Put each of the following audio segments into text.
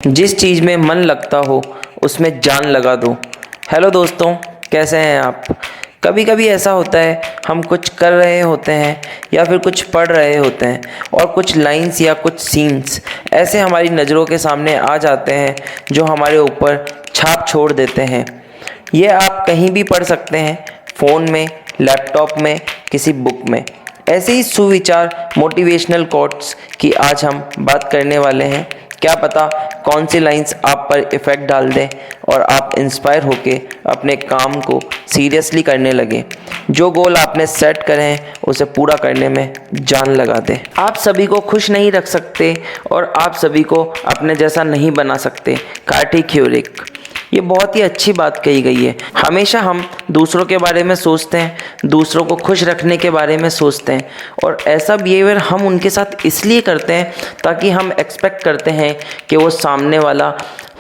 जिस चीज़ में मन लगता हो उसमें जान लगा दो। हेलो दोस्तों, कैसे हैं आप। कभी कभी ऐसा होता है, हम कुछ कर रहे होते हैं या फिर कुछ पढ़ रहे होते हैं और कुछ लाइंस या कुछ सीन्स ऐसे हमारी नज़रों के सामने आ जाते हैं जो हमारे ऊपर छाप छोड़ देते हैं। ये आप कहीं भी पढ़ सकते हैं, फ़ोन में, लैपटॉप में, किसी बुक में। ऐसे ही सुविचार मोटिवेशनल कोट्स की आज हम बात करने वाले हैं। क्या पता कौन सी लाइंस आप पर इफ़ेक्ट डाल दें और आप इंस्पायर होके अपने काम को सीरियसली करने लगे। जो गोल आपने सेट करे हैं उसे पूरा करने में जान लगा दें। आप सभी को खुश नहीं रख सकते और आप सभी को अपने जैसा नहीं बना सकते। कार्टी क्यूरिक, ये बहुत ही अच्छी बात कही गई है। हमेशा हम दूसरों के बारे में सोचते हैं, दूसरों को खुश रखने के बारे में सोचते हैं और ऐसा बिहेवियर हम उनके साथ इसलिए करते हैं ताकि हम एक्सपेक्ट करते हैं कि वो सामने वाला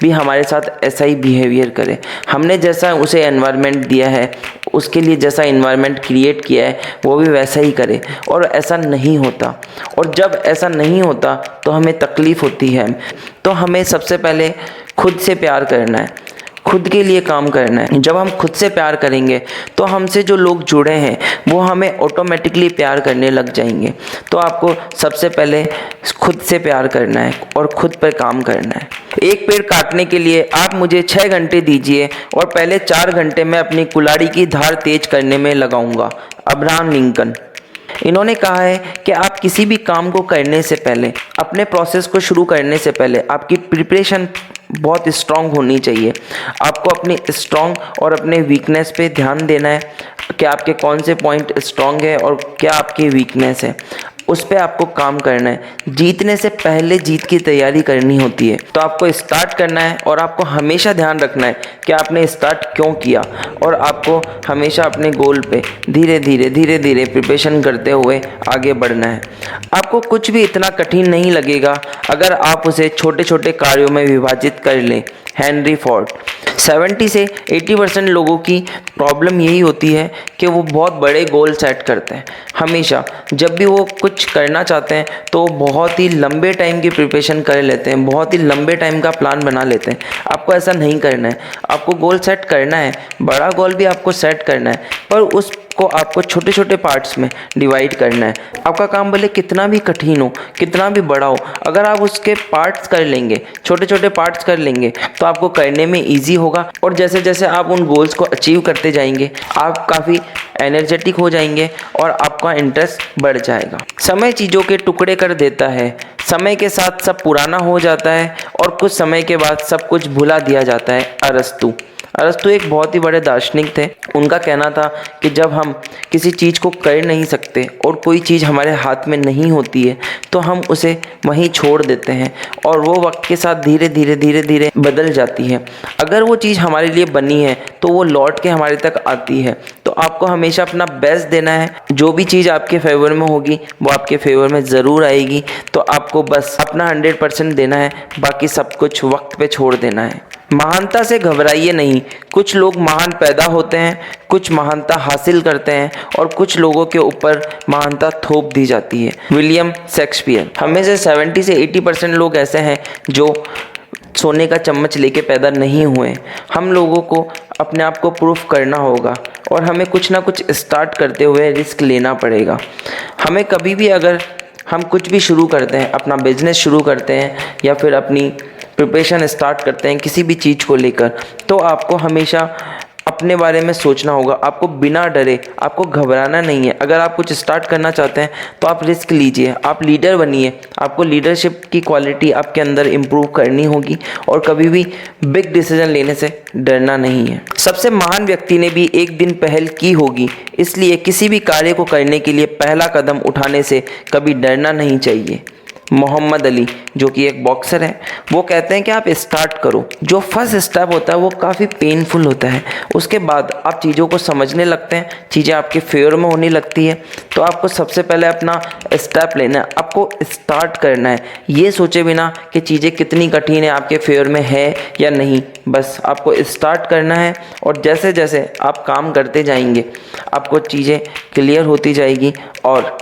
भी हमारे साथ ऐसा ही बिहेवियर करे। हमने जैसा उसे एनवायरनमेंट दिया है, उसके लिए जैसा एनवायरनमेंट क्रिएट किया है वो भी वैसा ही करे, और ऐसा नहीं होता। और जब ऐसा नहीं होता तो हमें तकलीफ़ होती है। तो हमें सबसे पहले खुद से प्यार करना है, खुद के लिए काम करना है। जब हम खुद से प्यार करेंगे तो हमसे जो लोग जुड़े हैं वो हमें ऑटोमेटिकली प्यार करने लग जाएंगे। तो आपको सबसे पहले खुद से प्यार करना है और खुद पर काम करना है। एक पेड़ काटने के लिए आप मुझे 6 घंटे दीजिए और पहले 4 घंटे मैं अपनी कुल्हाड़ी की धार तेज करने में लगाऊंगा। Abraham Lincoln. इन्होंने कहा है कि आप किसी भी काम को करने से पहले, अपने प्रोसेस को शुरू करने से पहले आपकी प्रिपरेशन बहुत स्ट्रांग होनी चाहिए। आपको अपनी स्ट्रांग और अपने वीकनेस पे ध्यान देना है कि आपके कौन से पॉइंट स्ट्रांग है और क्या आपकी वीकनेस है, उस पर आपको काम करना है। जीतने से पहले जीत की तैयारी करनी होती है। तो आपको स्टार्ट करना है और आपको हमेशा ध्यान रखना है कि आपने स्टार्ट क्यों किया, और आपको हमेशा अपने गोल पे धीरे धीरे प्रिपरेशन करते हुए आगे बढ़ना है। आपको कुछ भी इतना कठिन नहीं लगेगा अगर आप उसे छोटे छोटे कार्यों में विभाजित कर लें। Henry Ford. 70 से 80% लोगों की प्रॉब्लम यही होती है कि वो बहुत बड़े गोल सेट करते हैं। हमेशा जब भी वो कुछ करना चाहते हैं तो बहुत ही लंबे टाइम की प्रिपरेशन कर लेते हैं, बहुत ही लंबे टाइम का प्लान बना लेते हैं। आपको ऐसा नहीं करना है। आपको गोल सेट करना है, बड़ा गोल भी आपको सेट करना है, पर उसको आपको छोटे छोटे पार्ट्स में डिवाइड करना है। आपका काम भले कितना भी कठिन हो, कितना भी बड़ा हो, अगर आप उसके पार्ट्स कर लेंगे, छोटे छोटे पार्ट्स कर लेंगे, तो आपको करने में ईजी होगा। और जैसे जैसे आप उन गोल्स को अचीव करते जाएंगे आप काफ़ी एनर्जेटिक हो जाएंगे और आपका इंटरेस्ट बढ़ जाएगा। समय चीज़ों के टुकड़े कर देता है। समय के साथ सब पुराना हो जाता है और कुछ समय के बाद सब कुछ भुला दिया जाता है। अरस्तु। अरस्तु एक बहुत ही बड़े दार्शनिक थे। उनका कहना था कि जब हम किसी चीज़ को कर नहीं सकते और कोई चीज़ हमारे हाथ में नहीं होती है तो हम उसे वहीं छोड़ देते हैं और वो वक्त के साथ धीरे धीरे बदल जाती है। अगर वो चीज़ हमारे लिए बनी है तो वो लौट के हमारे तक आती है। तो आपको हमेशा अपना बेस्ट देना है। जो भी चीज़ आपके फेवर में होगी वो आपके फेवर में ज़रूर आएगी। तो आपको बस अपना 100% देना है, बाकी सब कुछ वक्त पे छोड़ देना है। महानता से घबराइए नहीं। कुछ लोग महान पैदा होते हैं, कुछ महानता हासिल करते हैं और कुछ लोगों के ऊपर महानता थोप दी जाती है। William Shakespeare. हमें से 70 से 80% लोग ऐसे हैं जो सोने का चम्मच लेके पैदा नहीं हुए। हम लोगों को अपने आप को प्रूफ करना होगा और हमें कुछ ना कुछ स्टार्ट करते हुए रिस्क लेना पड़ेगा। हमें कभी भी अगर हम कुछ भी शुरू करते हैं, अपना बिजनेस शुरू करते हैं या फिर अपनी प्रिपरेशन स्टार्ट करते हैं किसी भी चीज़ को लेकर, तो आपको हमेशा अपने बारे में सोचना होगा। आपको बिना डरे, आपको घबराना नहीं है। अगर आप कुछ स्टार्ट करना चाहते हैं तो आप रिस्क लीजिए, आप लीडर बनिए। आपको लीडरशिप की क्वालिटी आपके अंदर इम्प्रूव करनी होगी और कभी भी बिग डिसीजन लेने से डरना नहीं है। सबसे महान व्यक्ति ने भी एक दिन पहल की होगी, इसलिए किसी भी कार्य को करने के लिए पहला कदम उठाने से कभी डरना नहीं चाहिए। मोहम्मद अली, जो कि एक बॉक्सर है, वो कहते हैं कि आप स्टार्ट करो। जो फर्स्ट स्टेप होता है वो काफ़ी पेनफुल होता है। उसके बाद आप चीज़ों को समझने लगते हैं, चीज़ें आपके फेवर में होने लगती है। तो आपको सबसे पहले अपना स्टेप लेना है, आपको स्टार्ट करना है, ये सोचे बिना कि चीज़ें कितनी कठिन है, आपके फेवर में है या नहीं। बस आपको स्टार्ट करना है और जैसे जैसे आप काम करते जाएंगे आपको चीज़ें क्लियर होती जाएगी और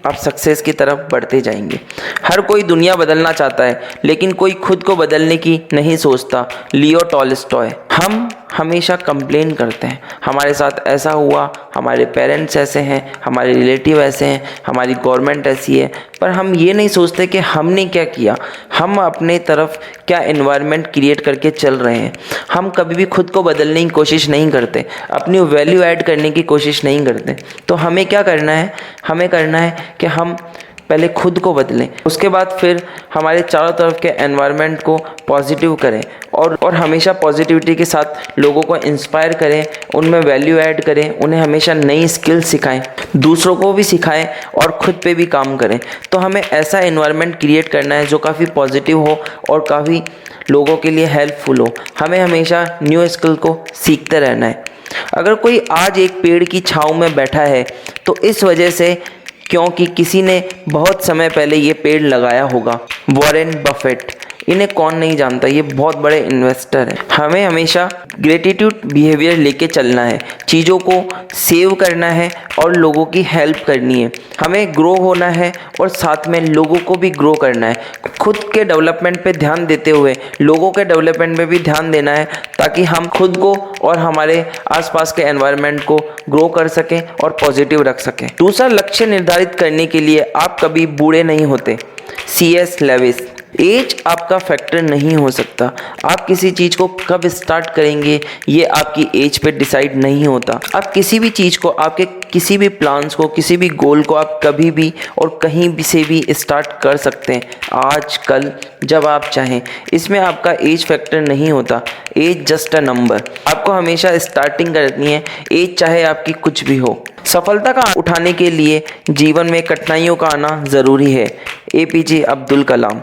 आप सक्सेस की तरफ बढ़ते जाएंगे। हर कोई दुनिया बदलना चाहता है, लेकिन कोई खुद को बदलने की नहीं सोचता। लियो टॉलस्टॉय। हम हमेशा कंप्लेन करते हैं, हमारे साथ ऐसा हुआ, हमारे पेरेंट्स ऐसे हैं, हमारे रिलेटिव ऐसे हैं, हमारी गवर्नमेंट ऐसी है, पर हम ये नहीं सोचते कि हमने क्या किया, हम अपने तरफ क्या एनवायरनमेंट क्रिएट करके चल रहे हैं। हम कभी भी खुद को बदलने की कोशिश नहीं करते, अपनी वैल्यू ऐड करने की कोशिश नहीं करते। तो हमें क्या करना है, हमें करना है कि हम पहले खुद को बदलें, उसके बाद फिर हमारे चारों तरफ के एनवायरनमेंट को पॉजिटिव करें और हमेशा पॉजिटिविटी के साथ लोगों को इंस्पायर करें, उनमें वैल्यू ऐड करें, उन्हें हमेशा नई स्किल्स सिखाएं, दूसरों को भी सिखाएं और खुद पे भी काम करें। तो हमें ऐसा एनवायरनमेंट क्रिएट करना है जो काफ़ी पॉजिटिव हो और काफ़ी लोगों के लिए हेल्पफुल हो। हमें हमेशा न्यू स्किल को सीखते रहना है। अगर कोई आज एक पेड़ की छाँव में बैठा है तो इस वजह से क्योंकि किसी ने बहुत समय पहले ये पेड़ लगाया होगा। वॉरेन बफेट, इन्हें कौन नहीं जानता, ये बहुत बड़े इन्वेस्टर हैं। हमें हमेशा ग्रेटिट्यूड बिहेवियर लेके चलना है, चीज़ों को सेव करना है और लोगों की हेल्प करनी है। हमें ग्रो होना है और साथ में लोगों को भी ग्रो करना है। खुद के डेवलपमेंट पे ध्यान देते हुए लोगों के डेवलपमेंट पे भी ध्यान देना है, ताकि हम खुद को और हमारे आसपास के एनवायरनमेंट को ग्रो कर सकें और पॉजिटिव रख सकें। दूसरा लक्ष्य निर्धारित करने के लिए आप कभी बूढ़े नहीं होते। C.S. लेविस। एज आपका फैक्टर नहीं हो सकता। आप किसी चीज़ को कब स्टार्ट करेंगे ये आपकी एज पे डिसाइड नहीं होता। आप किसी भी चीज़ को, आपके किसी भी प्लान्स को, किसी भी गोल को आप कभी भी और कहीं भी से भी स्टार्ट कर सकते हैं, आज कल जब आप चाहें। इसमें आपका एज फैक्टर नहीं होता। Age just a number. आपको हमेशा स्टार्टिंग करनी है, एज चाहे आपकी कुछ भी हो। सफलता का उठाने के लिए जीवन में कठिनाइयों का आना ज़रूरी है। APJ अब्दुल कलाम,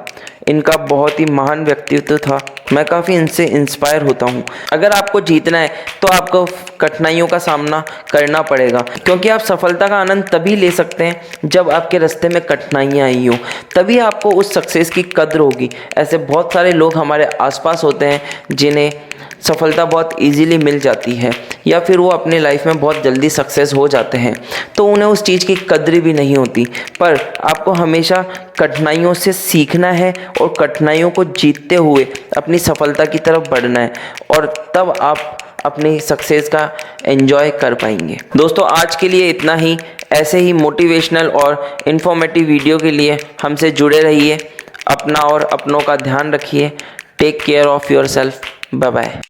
इनका बहुत ही महान व्यक्तित्व था। मैं काफ़ी इनसे इंस्पायर होता हूँ। अगर आपको जीतना है तो आपको कठिनाइयों का सामना करना पड़ेगा, क्योंकि आप सफलता का आनंद तभी ले सकते हैं जब आपके रास्ते में कठिनाइयाँ आई हों, तभी आपको उस सक्सेस की कद्र होगी। ऐसे बहुत सारे लोग हमारे आसपास होते हैं जिन्हें सफलता बहुत इजीली मिल जाती है, या फिर वो अपने लाइफ में बहुत जल्दी सक्सेस हो जाते हैं, तो उन्हें उस चीज़ की कद्र भी नहीं होती। पर आपको हमेशा कठिनाइयों से सीखना है और कठिनाइयों को जीतते हुए अपनी सफलता की तरफ बढ़ना है, और तब आप अपनी सक्सेस का एंजॉय कर पाएंगे। दोस्तों, आज के लिए इतना ही। ऐसे ही मोटिवेशनल और इन्फॉर्मेटिव वीडियो के लिए हमसे जुड़े रहिए। अपना और अपनों का ध्यान रखिए। Take care of yourself. Bye bye.